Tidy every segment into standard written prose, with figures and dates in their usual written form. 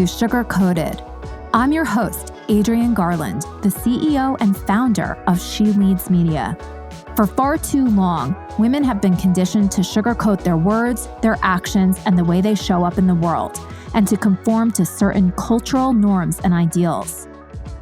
to Sugar Coated. I'm your host, Adrienne Garland, the CEO and founder of She Leads Media. For far too long, women have been conditioned to sugarcoat their words, their actions, and the way they show up in the world, and to conform to certain cultural norms and ideals.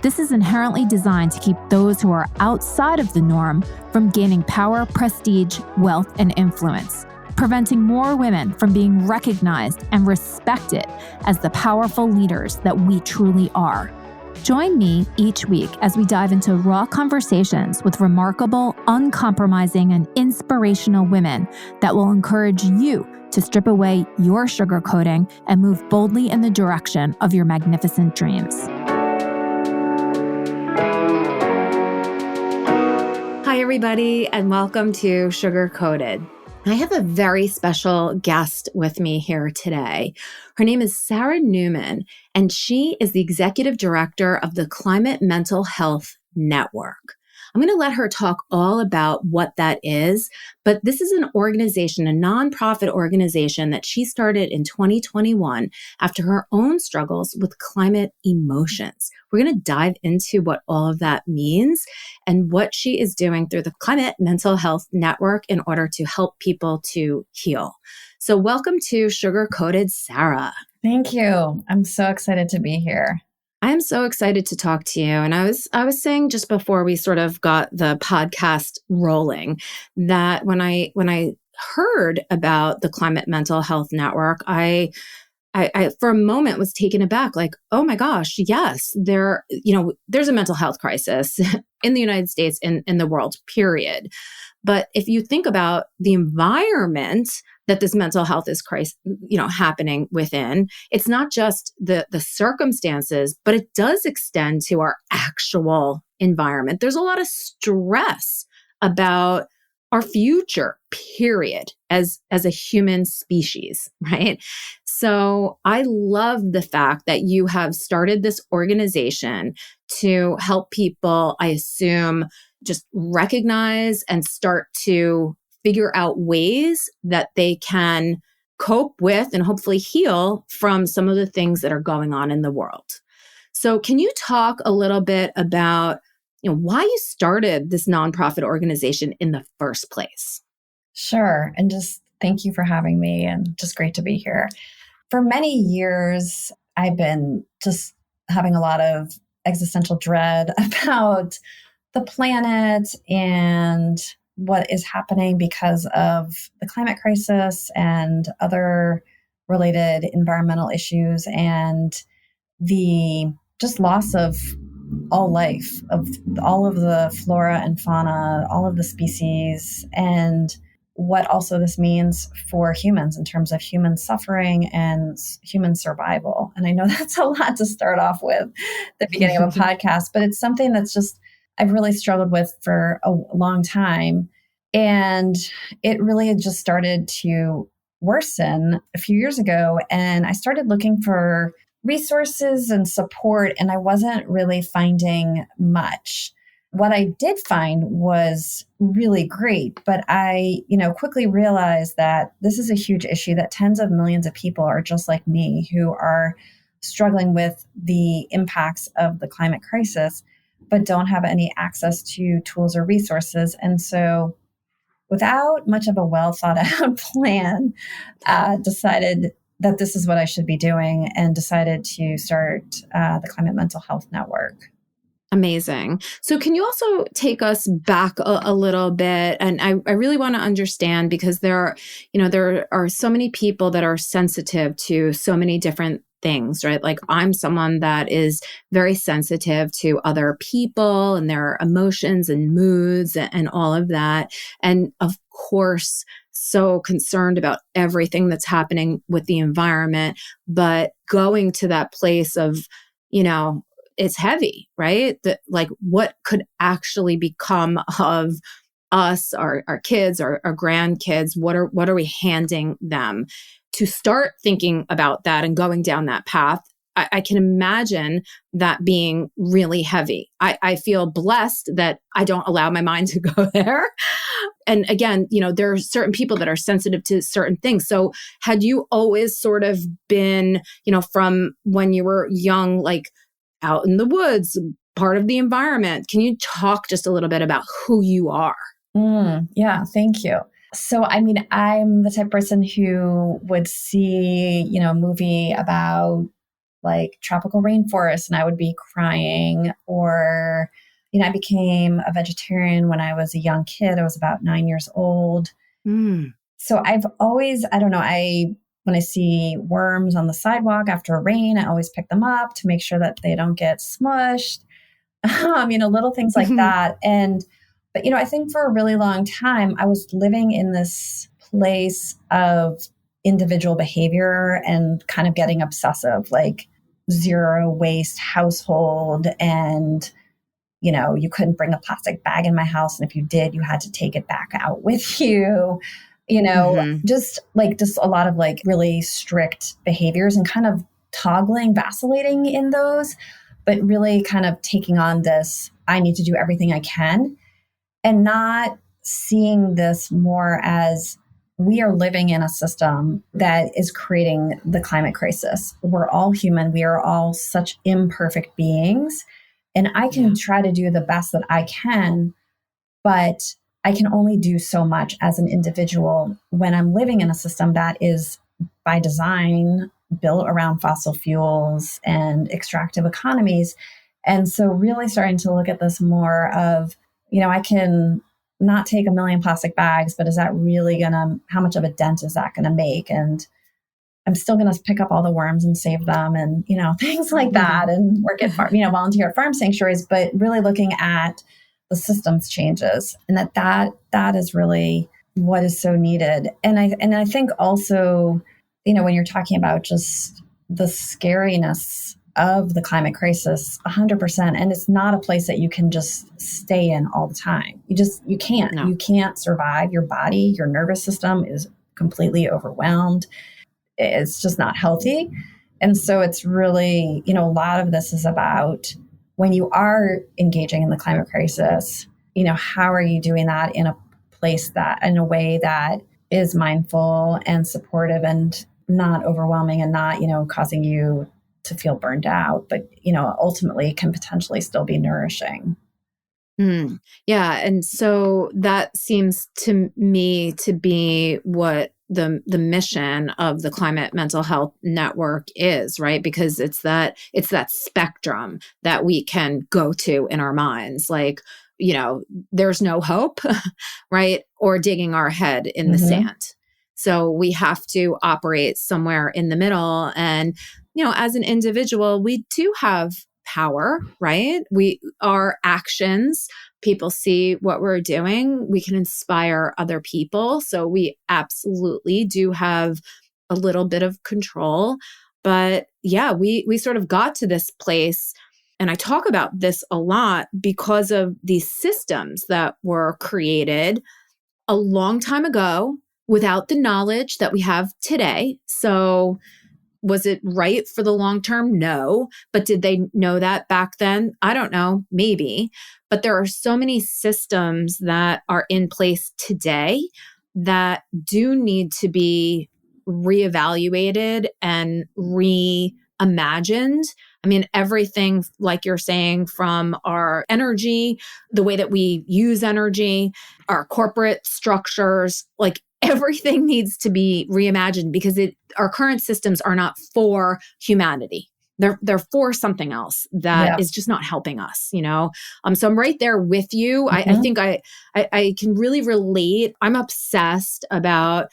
This is inherently designed to keep those who are outside of the norm from gaining power, prestige, wealth, and influence, preventing more women from being recognized and respected as the powerful leaders that we truly are. Join me each week as we dive into raw conversations with remarkable, uncompromising, and inspirational women that will encourage you to strip away your sugarcoating and move boldly in the direction of your magnificent dreams. Hi, everybody, and welcome to Sugar Coated. I have a very special guest with me here today. Her name is Sarah Newman, and she is the executive director of the Climate Mental Health Network. I'm going to let her talk all about what that is, but this is an organization, a nonprofit organization that she started in 2021 after her own struggles with climate emotions. We're going to dive into what all of that means and what she is doing through the Climate Mental Health Network in order to help people to heal. So welcome to Sugar Coated, Sarah. Thank you. I'm so excited to be here. I am so excited to talk to you. And I was saying just before we sort of got the podcast rolling that when I heard about the Climate Mental Health Network, I for a moment was taken aback, like, oh my gosh, yes, there's a mental health crisis in the United States and in the world, period. But if you think about the environment that this mental health is happening within, it's not just the circumstances, but it does extend to our actual environment. There's a lot of stress about our future, period, as a human species, right? So I love the fact that you have started this organization to help people, I assume, just recognize and start to figure out ways that they can cope with and hopefully heal from some of the things that are going on in the world. So can you talk a little bit about why you started this nonprofit organization in the first place? Sure. And just thank you for having me, and just great to be here. For many years, I've been just having a lot of existential dread about the planet and what is happening because of the climate crisis and other related environmental issues and the just loss of all life, of all of the flora and fauna, all of the species, and what also this means for humans in terms of human suffering and human survival. And I know that's a lot to start off with at the beginning of a podcast, but it's something that's just I've really struggled with for a long time. And it really had just started to worsen a few years ago. And I started looking for resources and support, and I wasn't really finding much. What I did find was really great, but I, quickly realized that this is a huge issue, that tens of millions of people are just like me who are struggling with the impacts of the climate crisis, but don't have any access to tools or resources. And so without much of a well thought out plan, decided that this is what I should be doing and decided to start the Climate Mental Health Network. Amazing. So can you also take us back a little bit? And I really want to understand, because there are so many people that are sensitive to so many different things, right? Like I'm someone that is very sensitive to other people and their emotions and moods and all of that. And of course, so concerned about everything that's happening with the environment, but going to that place of, it's heavy, right? That like what could actually become of us, our kids, our grandkids? What are we handing them? To start thinking about that and going down that path, I can imagine that being really heavy. I feel blessed that I don't allow my mind to go there. And again, there are certain people that are sensitive to certain things. So had you always sort of been, from when you were young, like out in the woods, part of the environment? Can you talk just a little bit about who you are? Yeah, thank you. So, I mean, I'm the type of person who would see, a movie about like tropical rainforest and I would be crying. Or, I became a vegetarian when I was a young kid. I was about 9 years old. So I've always, I don't know, when I see worms on the sidewalk after a rain, I always pick them up to make sure that they don't get smushed. Little things like that. But, I think for a really long time, I was living in this place of individual behavior and kind of getting obsessive, like zero waste household. And, you couldn't bring a plastic bag in my house. And if you did, you had to take it back out with you, just a lot of like really strict behaviors and kind of vacillating in those, but really kind of taking on this, I need to do everything I can. And not seeing this more as we are living in a system that is creating the climate crisis. We're all human. We are all such imperfect beings. And I can try to do the best that I can, but I can only do so much as an individual when I'm living in a system that is by design built around fossil fuels and extractive economies. And so really starting to look at this more of, I can not take a million plastic bags, but is that really how much of a dent is that going to make? And I'm still going to pick up all the worms and save them and, things like that, and work at, volunteer at farm sanctuaries, but really looking at the systems changes and that is really what is so needed. And I think also, when you're talking about just the scariness of the climate crisis, 100%. And it's not a place that you can just stay in all the time. You can't. No. You can't survive. Your body, your nervous system is completely overwhelmed. It's just not healthy. And so it's really, a lot of this is about when you are engaging in the climate crisis, how are you doing that in a place in a way that is mindful and supportive and not overwhelming and not, causing you to feel burned out, but, ultimately can potentially still be nourishing. Yeah. And so that seems to me to be what the mission of the Climate Mental Health Network is, right? Because it's that spectrum that we can go to in our minds. Like, there's no hope, right? Or digging our head in the sand. So we have to operate somewhere in the middle. And, as an individual, we do have power, right? Our actions, people see what we're doing. We can inspire other people. So we absolutely do have a little bit of control. But yeah, we sort of got to this place. And I talk about this a lot because of these systems that were created a long time ago without the knowledge that we have today. So was it right for the long term? No. But did they know that back then? I don't know. Maybe. But there are so many systems that are in place today that do need to be reevaluated and reimagined. I mean, everything, like you're saying, from our energy, the way that we use energy, our corporate structures, like everything needs to be reimagined because our current systems are not for humanity. They're for something else that is just not helping us, So I'm right there with you. I think I can really relate. I'm obsessed about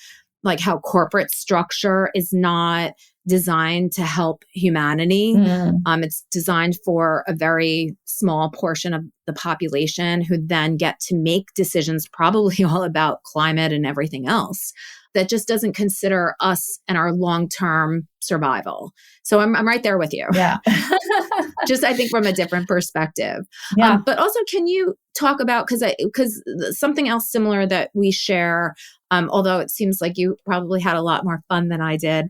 like how corporate structure is not designed to help humanity. It's designed for a very small portion of the population who then get to make decisions probably all about climate and everything else that just doesn't consider us and our long-term survival. So I'm right there with you. Yeah. Just, I think, from a different perspective. Yeah. But also, can you talk about, because something else similar that we share, although it seems like you probably had a lot more fun than I did.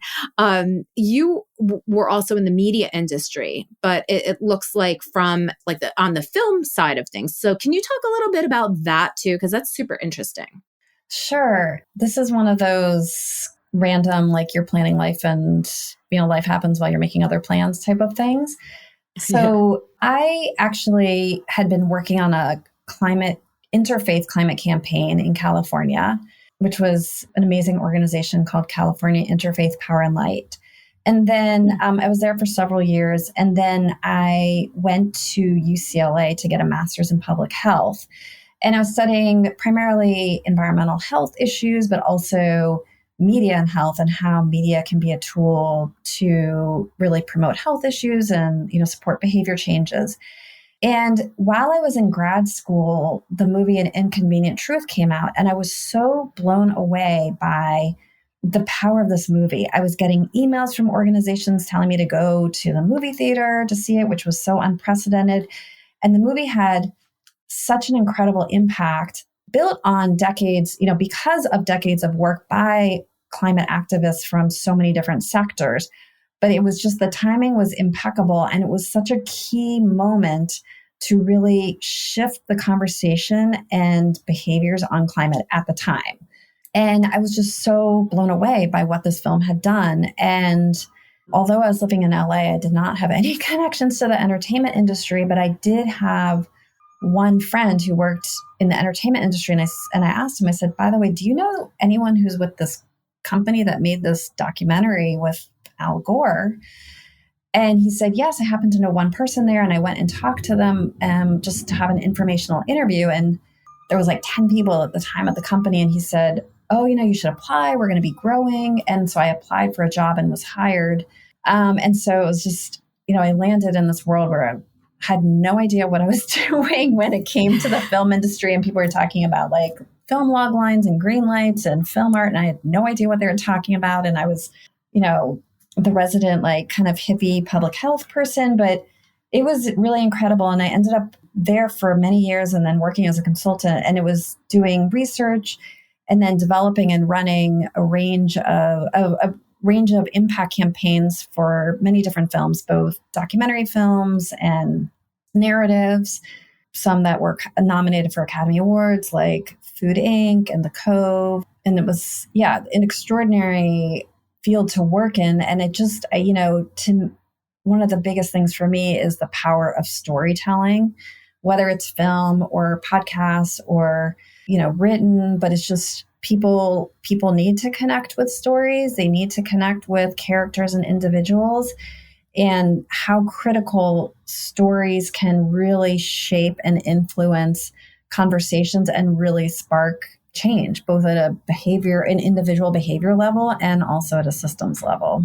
You were also in the media industry, but it looks like from like on the film side of things. So can you talk a little bit about that too? Because that's super interesting. Sure. This is one of those random, like you're planning life and, life happens while you're making other plans type of things. Yeah. So I actually had been working on a interfaith climate campaign in California, which was an amazing organization called California Interfaith Power and Light. And then I was there for several years. And then I went to UCLA to get a master's in public health. And I was studying primarily environmental health issues, but also media and health, and how media can be a tool to really promote health issues and, support behavior changes. And while I was in grad school, the movie An Inconvenient Truth came out, and I was so blown away by the power of this movie. I was getting emails from organizations telling me to go to the movie theater to see it, which was so unprecedented. And the movie had such an incredible impact built on decades, because of decades of work by climate activists from so many different sectors. But it was just, the timing was impeccable. And it was such a key moment to really shift the conversation and behaviors on climate at the time. And I was just so blown away by what this film had done. And although I was living in LA, I did not have any connections to the entertainment industry, but I did have one friend who worked in the entertainment industry. And I asked him, I said, by the way, do you know anyone who's with this company that made this documentary with Al Gore? And he said, yes, I happen to know one person there. And I went and talked to them just to have an informational interview. And there was like 10 people at the time at the company. And he said, oh, you should apply. We're going to be growing. And so I applied for a job and was hired. And so it was just, I landed in this world where I had no idea what I was doing when it came to the film industry. And people were talking about like film log lines and green lights and film art. And I had no idea what they were talking about. And I was, the resident, like kind of hippie public health person, but it was really incredible. And I ended up there for many years and then working as a consultant, and it was doing research and then developing and running a range of impact campaigns for many different films, both documentary films and narratives, some that were nominated for Academy Awards like Food Inc. and The Cove. And it was, an extraordinary field to work in. And it just, one of the biggest things for me is the power of storytelling, whether it's film or podcasts or, written, but it's just people need to connect with stories. They need to connect with characters and individuals, and how critical stories can really shape and influence conversations and really spark change, both at an individual behavior level and also at a systems level.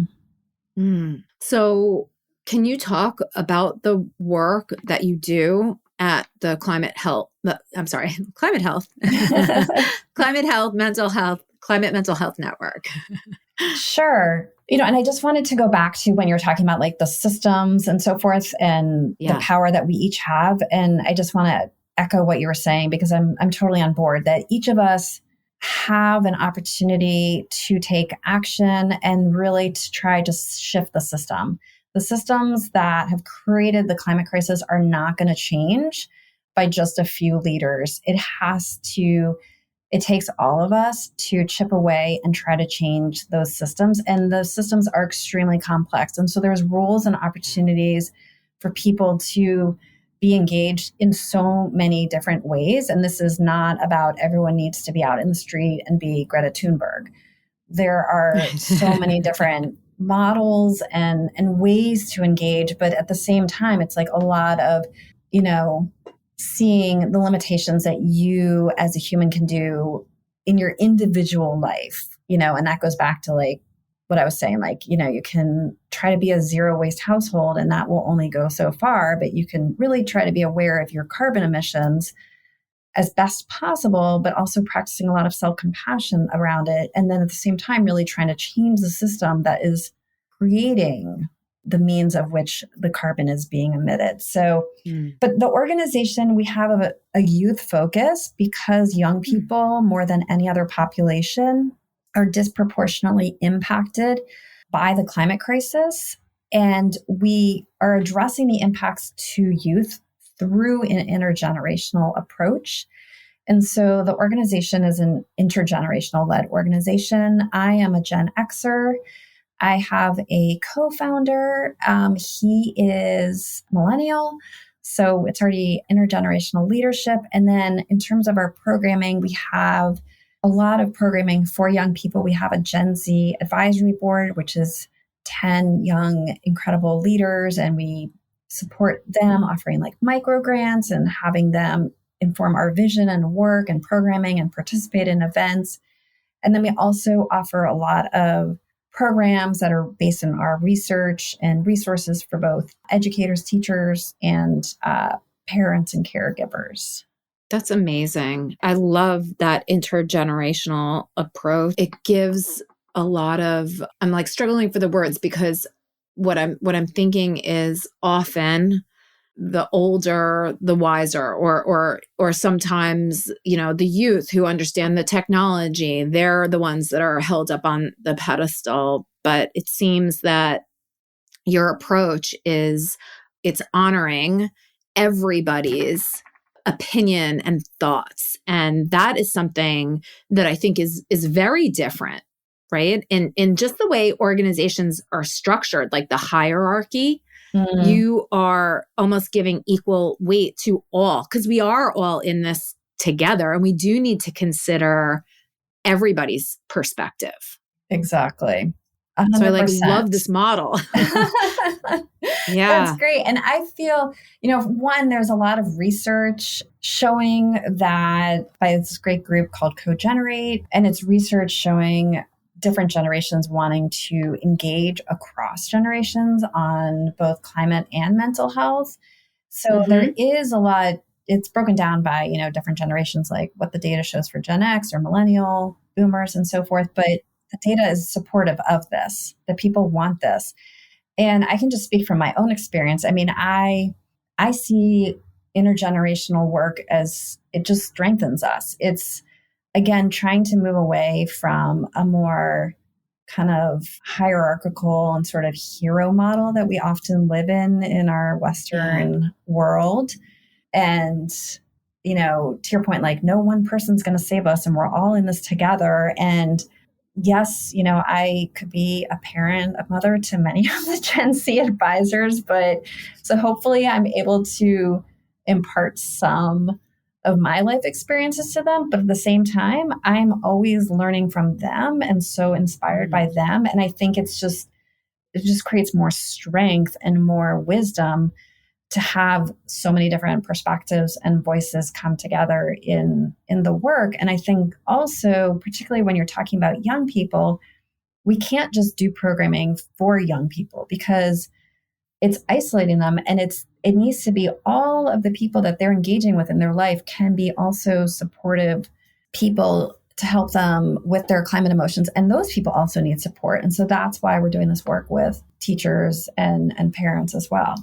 So can you talk about the work that you do at the climate health, climate mental health network? Sure. And I just wanted to go back to when you were talking about like the systems and so forth and the power that we each have. And I just want to echo what you were saying, because I'm totally on board that each of us have an opportunity to take action and really to try to shift the system. The systems that have created the climate crisis are not going to change by just a few leaders. It takes all of us to chip away and try to change those systems. And those systems are extremely complex. And so there's rules and opportunities for people to be engaged in so many different ways. And this is not about everyone needs to be out in the street and be Greta Thunberg. There are so many different models and ways to engage. But at the same time, it's like a lot of, seeing the limitations that you as a human can do in your individual life, and that goes back to like what I was saying, like, you can try to be a zero waste household and that will only go so far, but you can really try to be aware of your carbon emissions as best possible, but also practicing a lot of self-compassion around it. And then at the same time, really trying to change the system that is creating the means of which the carbon is being emitted. So, Mm. but the organization, we have a youth focus because young people, more than any other population, are disproportionately impacted by the climate crisis. And we are addressing the impacts to youth through an intergenerational approach. And so the organization is an intergenerational led organization. I am a Gen Xer. I have a co-founder. He is millennial. So it's already intergenerational leadership. And then in terms of our programming, we have a lot of programming for young people. We have a Gen Z advisory board, which is 10 young, incredible leaders. And we support them offering like micro grants and having them inform our vision and work and programming and participate in events. And then we also offer a lot of programs that are based on our research and resources for both educators, teachers, and parents and caregivers. That's amazing. I love that intergenerational approach. It gives a lot of, I'm like struggling for the words because what I'm thinking is often the older, the wiser, or sometimes, the youth who understand the technology, they're the ones that are held up on the pedestal. But it seems that your approach is it's honoring everybody's opinion and thoughts. And that is something that I think is very different, right? In just the way organizations are structured, like the hierarchy. You are almost giving equal weight to all because we are all in this together and we do need to consider everybody's perspective. Exactly. 100%. So I love this model. Yeah. That's great. And I feel, one, there's a lot of research showing that by this great group called Co-Generate, and it's research showing different generations wanting to engage across generations on both climate and mental health. So there is a lot, it's broken down by, different generations, like what the data shows for Gen X or millennial, boomers, and so forth. But the data is supportive of this, that people want this. And I can just speak from my own experience. I mean, I see intergenerational work as it just strengthens us. It's, again, trying to move away from a more kind of hierarchical and sort of hero model that we often live in our Western world. And, to your point, like no one person's going to save us and we're all in this together. And yes, I could be a parent, a mother to many of the Gen Z advisors, but so hopefully I'm able to impart some of my life experiences to them. But at the same time, I'm always learning from them and so inspired by them. And I think it just creates more strength and more wisdom to have so many different perspectives and voices come together in the work. And I think also, particularly when you're talking about young people, we can't just do programming for young people because it's isolating them, and it needs to be all of the people that they're engaging with in their life can be also supportive people to help them with their climate emotions. And those people also need support. And so that's why we're doing this work with teachers and parents as well.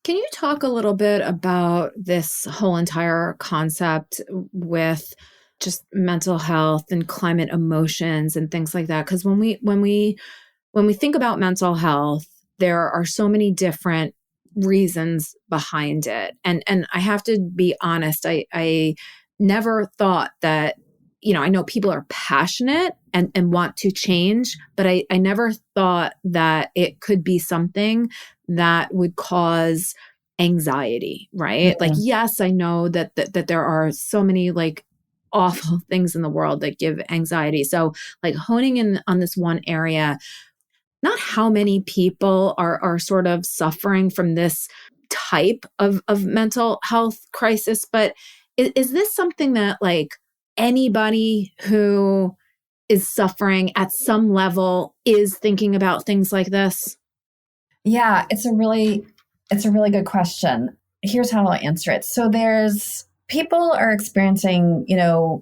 Can you talk a little bit about this whole entire concept with just mental health and climate emotions and things like that? Because when we think about mental health, there are so many different reasons behind it. And I have to be honest, I never thought that, I know people are passionate and want to change, but I never thought that it could be something that would cause anxiety, right? Like, yes, I know that there are so many like awful things in the world that give anxiety. So like honing in on this one area, not how many people are sort of suffering from this type of mental health crisis, but is this something that like anybody who is suffering at some level is thinking about things like this? Yeah, it's a really good question. Here's how I'll answer it. So there's people are experiencing,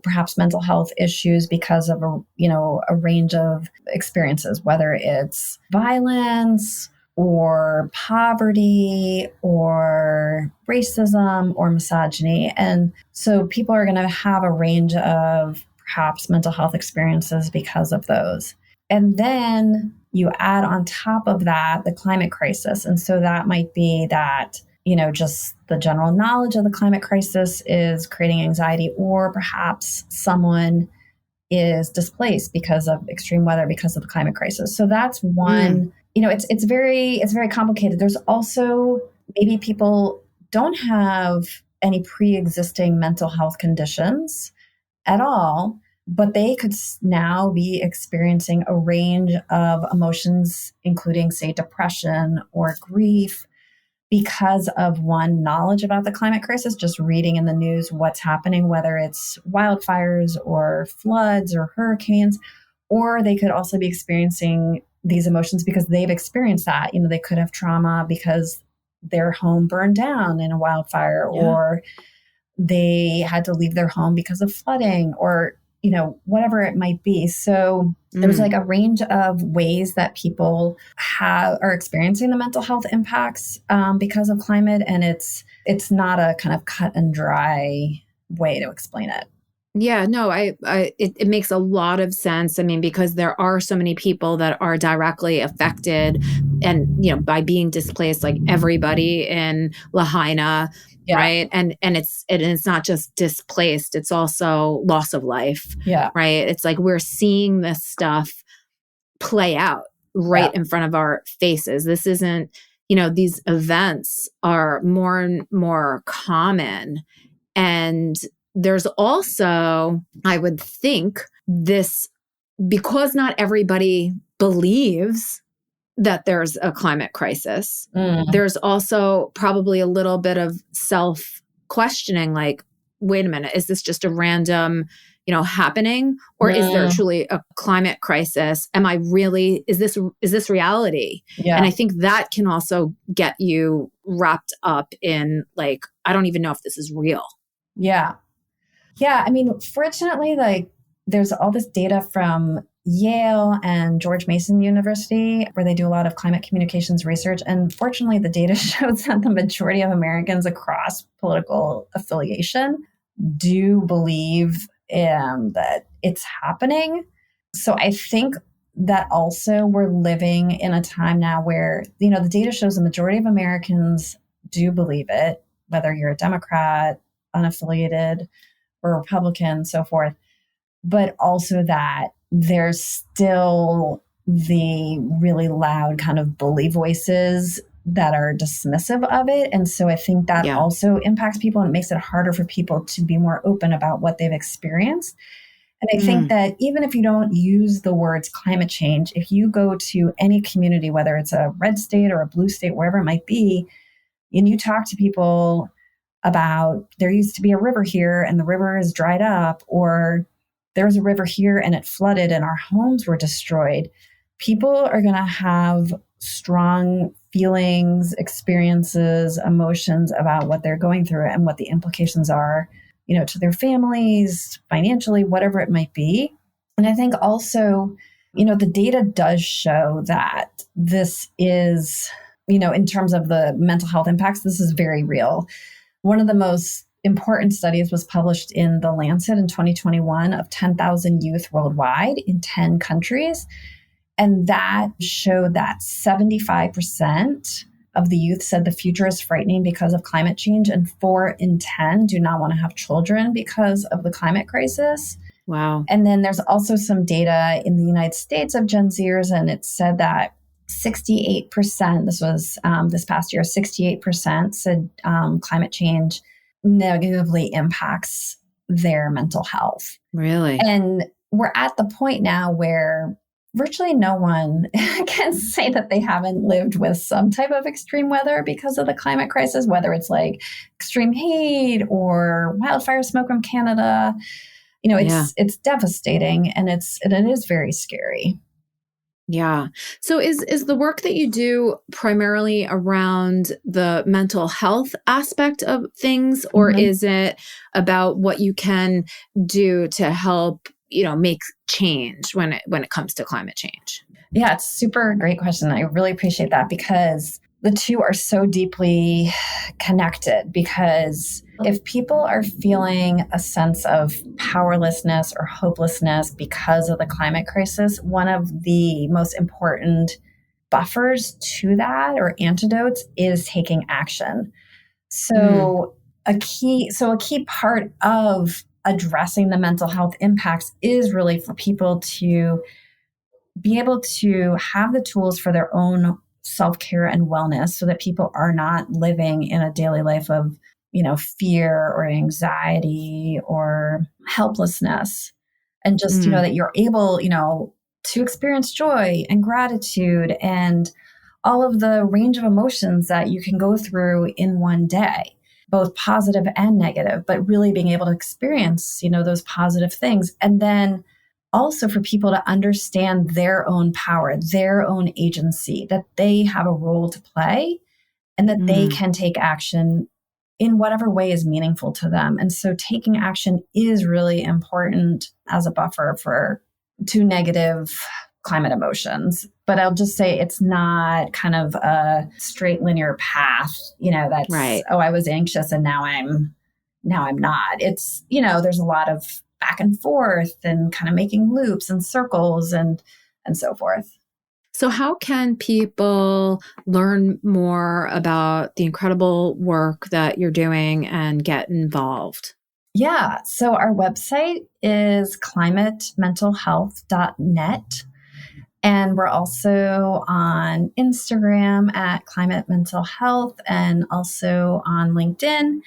perhaps mental health issues because of a range of experiences, whether it's violence or poverty or racism or misogyny. And so people are going to have a range of perhaps mental health experiences because of those. And then you add on top of that the climate crisis. And so that might be that, just the general knowledge of the climate crisis is creating anxiety, or perhaps someone is displaced because of extreme weather, because of the climate crisis. So that's one, it's very complicated. There's also maybe people don't have any pre-existing mental health conditions at all, but they could now be experiencing a range of emotions, including, say, depression or grief, because of one, knowledge about the climate crisis, just reading in the news what's happening, whether it's wildfires or floods or hurricanes, or they could also be experiencing these emotions because they've experienced that. They could have trauma because their home burned down in a wildfire, or they had to leave their home because of flooding, or whatever it might be. So there's like a range of ways that people are experiencing the mental health impacts because of climate. And it's not a kind of cut and dry way to explain it. Yeah, no, it makes a lot of sense. I mean, because there are so many people that are directly affected and, by being displaced, like everybody in Lahaina. Yeah. Right. And it's not just displaced, it's also loss of life. Yeah. Right. It's like we're seeing this stuff play out right in front of our faces. This isn't, these events are more and more common. And there's also, I would think, this, because not everybody believes that there's a climate crisis. There's also probably a little bit of self-questioning, like, wait a minute, is this just a random, happening? Or is there truly a climate crisis? Is this reality? Yeah. And I think that can also get you wrapped up in, like, I don't even know if this is real. Yeah. Yeah. I mean, fortunately, there's all this data from Yale and George Mason University, where they do a lot of climate communications research. And fortunately, the data shows that the majority of Americans across political affiliation do believe that it's happening. So I think that also we're living in a time now where, the data shows the majority of Americans do believe it, whether you're a Democrat, unaffiliated, or Republican, so forth. But also that there's still the really loud kind of bully voices that are dismissive of it. And so I think that also impacts people, and it makes it harder for people to be more open about what they've experienced. And I think that even if you don't use the words climate change, if you go to any community, whether it's a red state or a blue state, wherever it might be, and you talk to people about, there used to be a river here and the river is dried up, or there's a river here and it flooded and our homes were destroyed, people are going to have strong feelings, experiences, emotions about what they're going through and what the implications are, to their families, financially, whatever it might be. And I think also, the data does show that this is, in terms of the mental health impacts, this is very real. One of the most important studies was published in The Lancet in 2021 of 10,000 youth worldwide in 10 countries. And that showed that 75% of the youth said the future is frightening because of climate change, and 4 in 10 do not want to have children because of the climate crisis. Wow. And then there's also some data in the United States of Gen Zers, and it said that 68%, this was this past year, 68% said climate change negatively impacts their mental health. Really? And we're at the point now where virtually no one can say that they haven't lived with some type of extreme weather because of the climate crisis, whether it's like extreme heat or wildfire smoke from Canada. It's devastating, and it is very scary. Yeah. So is the work that you do primarily around the mental health aspect of things, or is it about what you can do to help, make change when it comes to climate change? Yeah, it's super great question. I really appreciate that because the two are so deeply connected. Because if people are feeling a sense of powerlessness or hopelessness because of the climate crisis, one of the most important buffers to that or antidotes is taking action. Mm, So a key part of addressing the mental health impacts is really for people to be able to have the tools for their own self-care and wellness so that people are not living in a daily life of, fear or anxiety or helplessness. And just, mm, that you're able, to experience joy and gratitude and all of the range of emotions that you can go through in one day, both positive and negative, but really being able to experience, those positive things. And then also for people to understand their own power, their own agency, that they have a role to play and that they mm. can take action in whatever way is meaningful to them. And so taking action is really important as a buffer for two negative climate emotions. But I'll just say it's not kind of a straight linear path, that's, Right. oh, I was anxious and now I'm not. It's, there's a lot of back and forth and kind of making loops and circles and so forth. So, how can people learn more about the incredible work that you're doing and get involved? Yeah. So our website is climatementalhealth.net. And we're also on Instagram at Climate Mental Health and also on LinkedIn.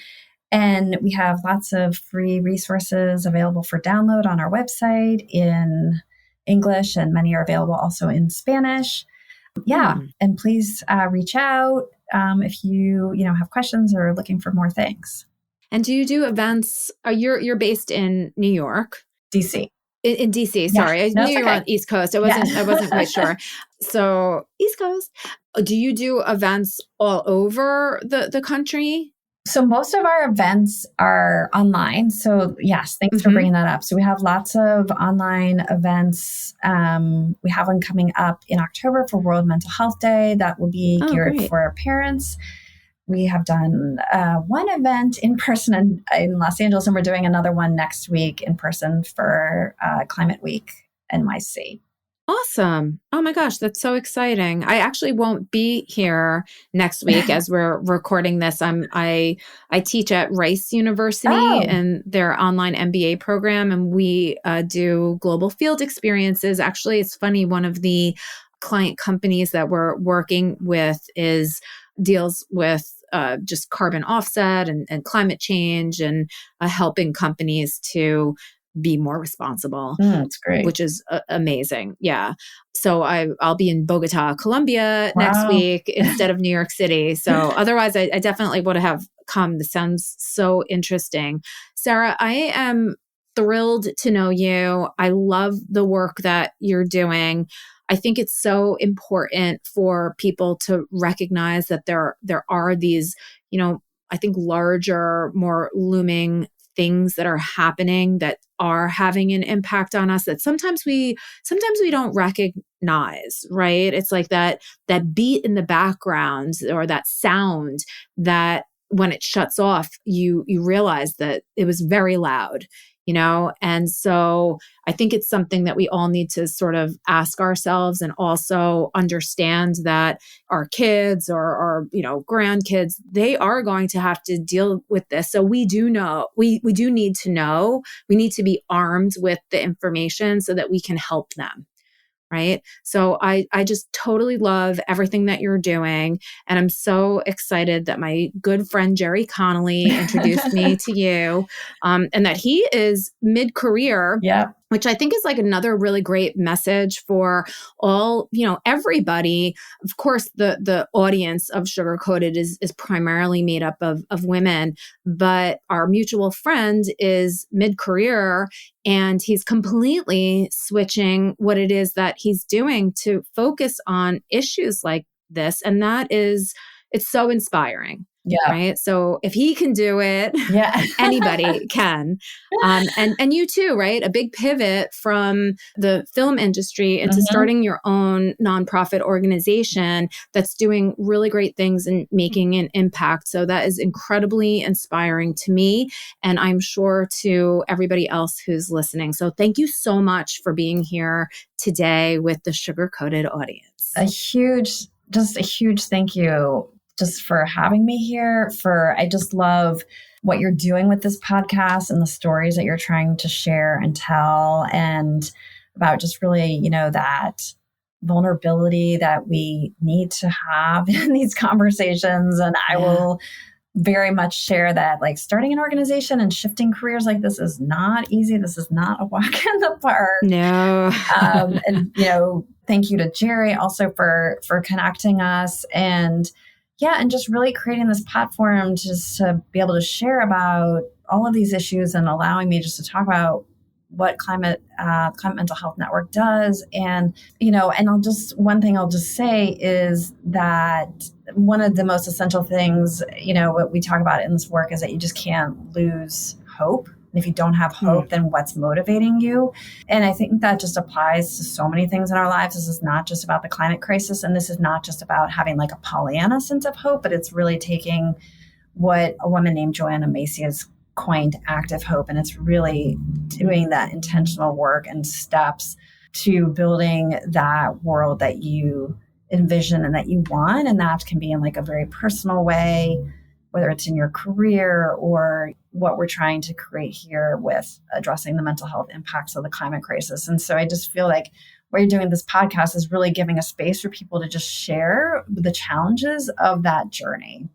And we have lots of free resources available for download on our website in English, and many are available also in Spanish. Yeah. Hmm. And please reach out if you have questions or looking for more things. And do you do events? You're based in New York, DC. in DC. Yeah. Sorry, I No, knew it's you were okay. on East Coast. I wasn't quite Yeah. sure. So East Coast. Do you do events all over the country? So most of our events are online. So yes, thanks for Hmm. bringing that up. So we have lots of online events. We have one coming up in October for World Mental Health Day that will be Oh, geared great. for parents. We have done one event in person in Los Angeles, and we're doing another one next week in person for Climate Week NYC. Awesome. Oh my gosh, that's so exciting. I actually won't be here next week as we're recording this. I teach at Rice University Oh, and their online MBA program, and we do global field experiences. Actually, it's funny, one of the client companies that we're working with is deals with just carbon offset and climate change and helping companies to be more responsible, it's great. which is amazing. Yeah. So I'll be in Bogota, Colombia next Wow. week instead of New York City. So otherwise, I definitely would have come. This sounds so interesting. Sarah, I am thrilled to know you. I love the work that you're doing. I think it's so important for people to recognize that there are these, I think larger, more looming things that are happening that are having an impact on us that sometimes we don't recognize, right? It's like that beat in the background or that sound that when it shuts off, you realize that it was very loud, and so I think it's something that we all need to sort of ask ourselves and also understand that our kids or grandkids, they are going to have to deal with this. So we do know, we do need to know, we need to be armed with the information so that we can help them. Right. So I just totally love everything that you're doing. And I'm so excited that my good friend Jerry Connolly introduced me to you, and that he is mid-career, Yeah. which I think is like another really great message for all, everybody. Of course, the audience of Sugar Coated is primarily made up of women, but our mutual friend is mid-career and he's completely switching what it is that he's doing to focus on issues like this. And it's so inspiring. Yeah. right? So if he can do it, Yeah. anybody can. And you too, right? A big pivot from the film industry into Mhm. starting your own nonprofit organization that's doing really great things and making an impact. So that is incredibly inspiring to me, and I'm sure to everybody else who's listening. So thank you so much for being here today with the Sugar Coated audience. Just a huge thank you just for having me here. I just love what you're doing with this podcast and the stories that you're trying to share and tell, and about just really, that vulnerability that we need to have in these conversations. And I will very much share that, like, starting an organization and shifting careers like this is not easy. This is not a walk in the park. No. And thank you to Jerry also for connecting us, and just really creating this platform just to be able to share about all of these issues, and allowing me just to talk about what Climate Mental Health Network does. And one thing I'll just say is that one of the most essential things, what we talk about in this work, is that you just can't lose hope. And if you don't have hope, then what's motivating you? And I think that just applies to so many things in our lives. This is not just about the climate crisis, and this is not just about having like a Pollyanna sense of hope, but it's really taking what a woman named Joanna Macy has coined active hope, and it's really doing that intentional work and steps to building that world that you envision and that you want. And that can be in like a very personal way, whether it's in your career or what we're trying to create here with addressing the mental health impacts of the climate crisis. And so I just feel like what you're doing this podcast is really giving a space for people to just share the challenges of that journey.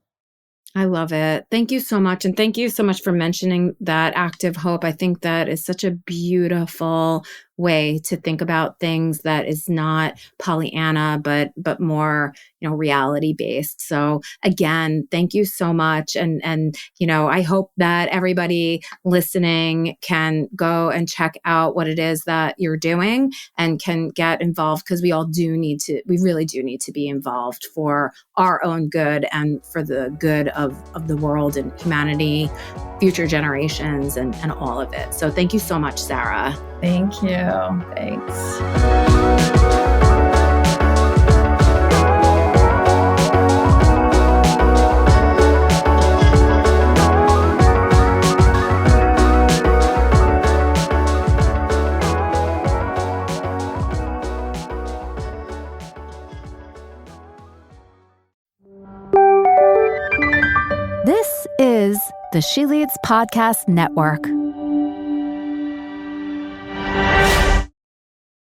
I love it. Thank you so much. And thank you so much for mentioning that active hope. I think that is such a beautiful way to think about things, that is not Pollyanna, but more, reality based. So again, thank you so much. And I hope that everybody listening can go and check out what it is that you're doing and can get involved, because we really do need to be involved for our own good and for the good of the world and humanity, future generations, and all of it. So thank you so much, Sarah. Thank you. Thanks. This is the She Leads Podcast Network.